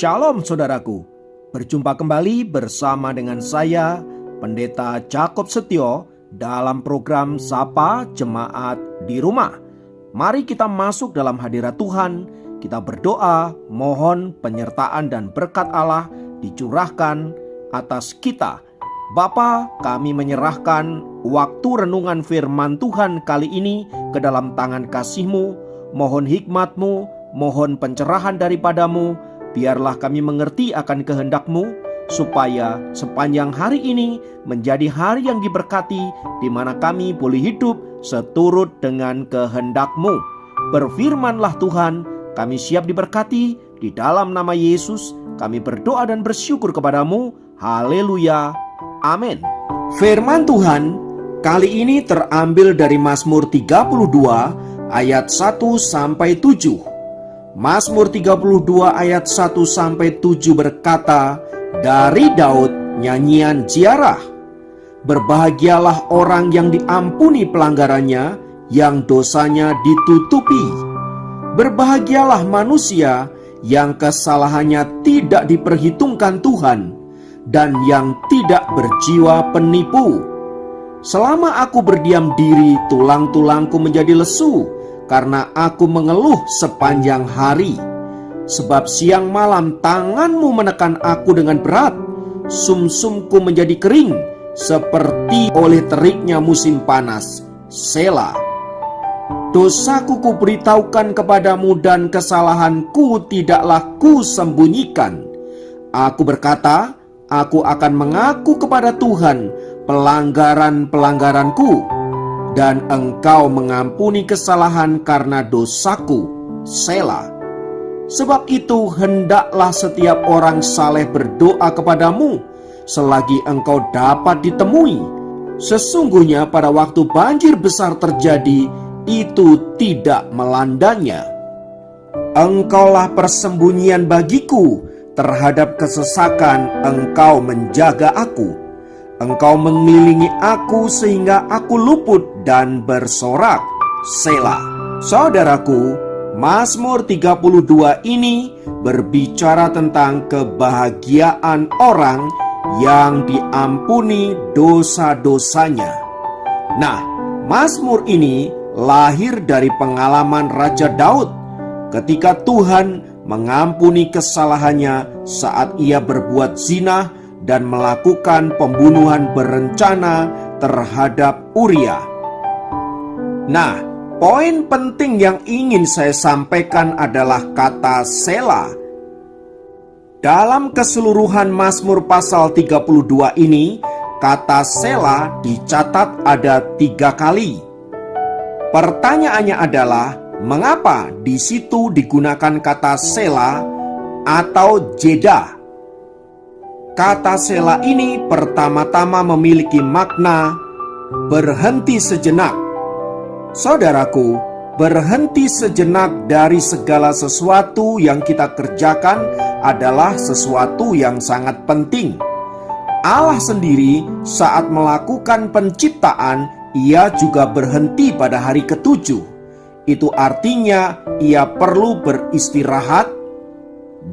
Shalom saudaraku, berjumpa kembali bersama dengan saya Pendeta Jakob Setio dalam program Sapa Jemaat di Rumah. Mari kita masuk dalam hadirat Tuhan, kita berdoa, mohon penyertaan dan berkat Allah dicurahkan atas kita. Bapa, kami menyerahkan waktu renungan firman Tuhan kali ini ke dalam tangan kasih-Mu. Mohon hikmat-Mu, mohon pencerahan daripadamu. Biarlah kami mengerti akan kehendak-Mu, supaya sepanjang hari ini menjadi hari yang diberkati, di mana kami boleh hidup seturut dengan kehendak-Mu. Berfirmanlah Tuhan, kami siap diberkati. Di dalam nama Yesus kami berdoa dan bersyukur kepadamu. Haleluya, amin. Firman Tuhan kali ini terambil dari Mazmur 32 ayat 1-7. Mazmur 32 ayat 1-7 berkata, dari Daud nyanyian ziarah. Berbahagialah orang yang diampuni pelanggarannya, yang dosanya ditutupi. Berbahagialah manusia yang kesalahannya tidak diperhitungkan Tuhan, dan yang tidak berjiwa penipu. Selama aku berdiam diri, tulang-tulangku menjadi lesu, karena aku mengeluh sepanjang hari. Sebab siang malam tanganmu menekan aku dengan berat, sumsumku menjadi kering, seperti oleh teriknya musim panas. Selah. Dosaku kuberitahukan kepadamu, dan kesalahanku tidaklah kusembunyikan. Aku berkata, aku akan mengaku kepada Tuhan pelanggaran-pelanggaranku, dan Engkau mengampuni kesalahan karena dosaku. Selah. Sebab itu hendaklah setiap orang saleh berdoa kepadamu selagi Engkau dapat ditemui. Sesungguhnya pada waktu banjir besar terjadi, itu tidak melandanya. Engkaulah persembunyian bagiku, terhadap kesesakan Engkau menjaga aku. Engkau mengelilingi aku sehingga aku luput dan bersorak. Selah. Saudaraku, Mazmur 32 ini berbicara tentang kebahagiaan orang yang diampuni dosa-dosanya. Nah, Mazmur ini lahir dari pengalaman Raja Daud ketika Tuhan mengampuni kesalahannya saat ia berbuat zina dan melakukan pembunuhan berencana terhadap Uria. Nah, poin penting yang ingin saya sampaikan adalah kata selah. Dalam keseluruhan Mazmur pasal 32 ini, kata selah dicatat ada 3 kali. Pertanyaannya adalah, mengapa di situ digunakan kata selah atau jeda? Kata selah ini pertama-tama memiliki makna berhenti sejenak. Saudaraku, berhenti sejenak dari segala sesuatu yang kita kerjakan adalah sesuatu yang sangat penting. Allah sendiri saat melakukan penciptaan, ia juga berhenti pada hari ke-7. Itu artinya ia perlu beristirahat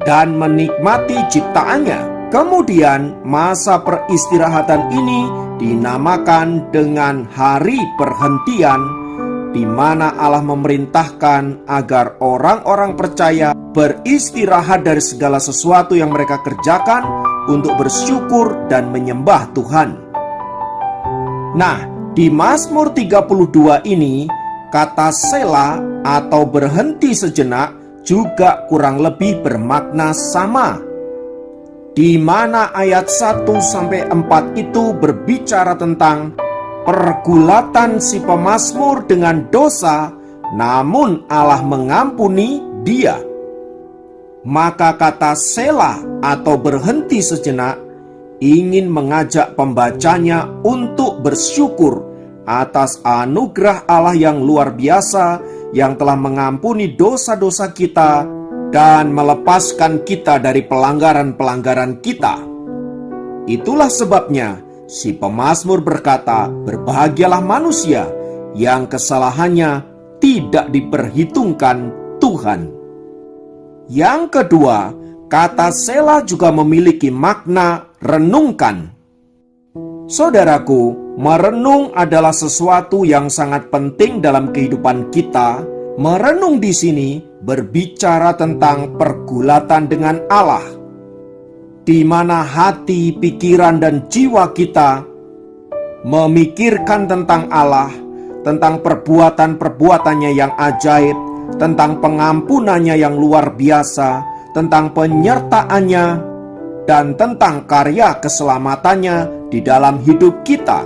dan menikmati ciptaannya. Kemudian masa peristirahatan ini dinamakan dengan hari perhentian, di mana Allah memerintahkan agar orang-orang percaya beristirahat dari segala sesuatu yang mereka kerjakan untuk bersyukur dan menyembah Tuhan. Nah, di Mazmur 32 ini, kata selah atau berhenti sejenak juga kurang lebih bermakna sama, di mana ayat 1-4 itu berbicara tentang pergulatan si pemazmur dengan dosa, namun Allah mengampuni dia. Maka kata selah atau berhenti sejenak ingin mengajak pembacanya untuk bersyukur atas anugerah Allah yang luar biasa yang telah mengampuni dosa-dosa kita dan melepaskan kita dari pelanggaran-pelanggaran kita. Itulah sebabnya si pemazmur berkata, berbahagialah manusia yang kesalahannya tidak diperhitungkan Tuhan. Yang kedua, kata Selah juga memiliki makna renungkan. Saudaraku, merenung adalah sesuatu yang sangat penting dalam kehidupan kita. Merenung di sini berbicara tentang pergulatan dengan Allah, di mana hati, pikiran, dan jiwa kita memikirkan tentang Allah, tentang perbuatan-perbuatannya yang ajaib, tentang pengampunannya yang luar biasa, tentang penyertaannya, dan tentang karya keselamatannya di dalam hidup kita.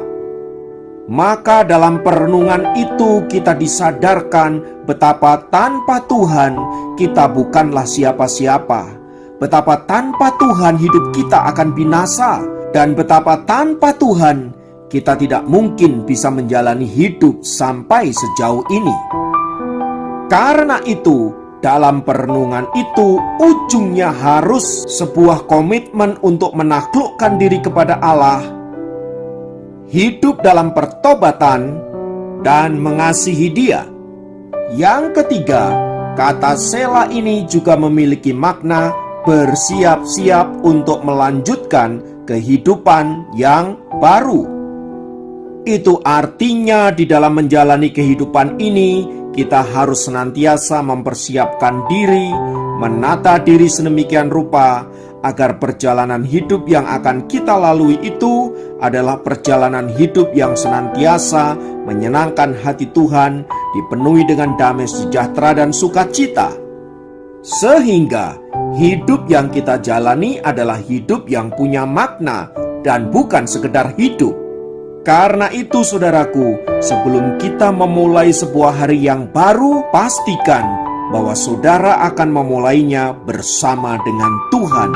Maka dalam perenungan itu kita disadarkan betapa tanpa Tuhan kita bukanlah siapa-siapa, betapa tanpa Tuhan hidup kita akan binasa, dan betapa tanpa Tuhan kita tidak mungkin bisa menjalani hidup sampai sejauh ini. Karena itu, dalam perenungan itu ujungnya harus sebuah komitmen untuk menaklukkan diri kepada Allah, hidup dalam pertobatan, dan mengasihi Dia. Yang ketiga, kata Selah ini juga memiliki makna bersiap-siap untuk melanjutkan kehidupan yang baru. Itu artinya di dalam menjalani kehidupan ini, kita harus senantiasa mempersiapkan diri, menata diri sedemikian rupa, agar perjalanan hidup yang akan kita lalui itu adalah perjalanan hidup yang senantiasa menyenangkan hati Tuhan, dipenuhi dengan damai sejahtera dan sukacita. Sehingga hidup yang kita jalani adalah hidup yang punya makna dan bukan sekedar hidup. Karena itu saudaraku, sebelum kita memulai sebuah hari yang baru, pastikan bahwa saudara akan memulainya bersama dengan Tuhan.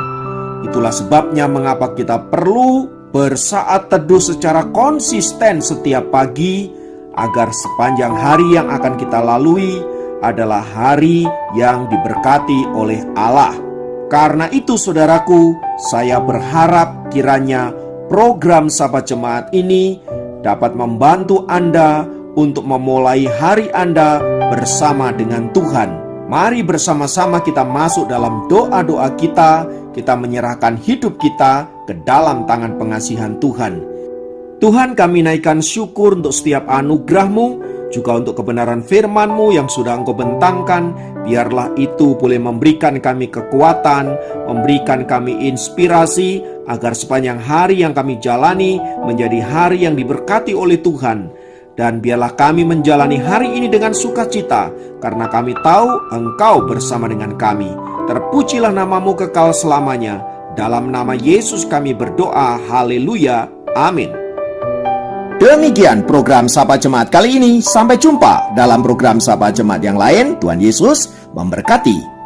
Itulah sebabnya mengapa kita perlu bersaat teduh secara konsisten setiap pagi, agar sepanjang hari yang akan kita lalui adalah hari yang diberkati oleh Allah. Karena itu saudaraku, saya berharap kiranya program Sapa Jemaat ini dapat membantu Anda untuk memulai hari Anda bersama dengan Tuhan. Mari bersama-sama kita masuk dalam doa-doa kita menyerahkan hidup kita ke dalam tangan pengasihan Tuhan. Tuhan, kami naikkan syukur untuk setiap anugerah-Mu, juga untuk kebenaran firman-Mu yang sudah Engkau bentangkan. Biarlah itu boleh memberikan kami kekuatan, memberikan kami inspirasi, agar sepanjang hari yang kami jalani menjadi hari yang diberkati oleh Tuhan. Dan biarlah kami menjalani hari ini dengan sukacita, karena kami tahu Engkau bersama dengan kami. Terpujilah nama-Mu kekal selamanya. Dalam nama Yesus kami berdoa, haleluya, amin. Demikian program Sapa Jemaat kali ini. Sampai jumpa dalam program Sapa Jemaat yang lain. Tuhan Yesus memberkati.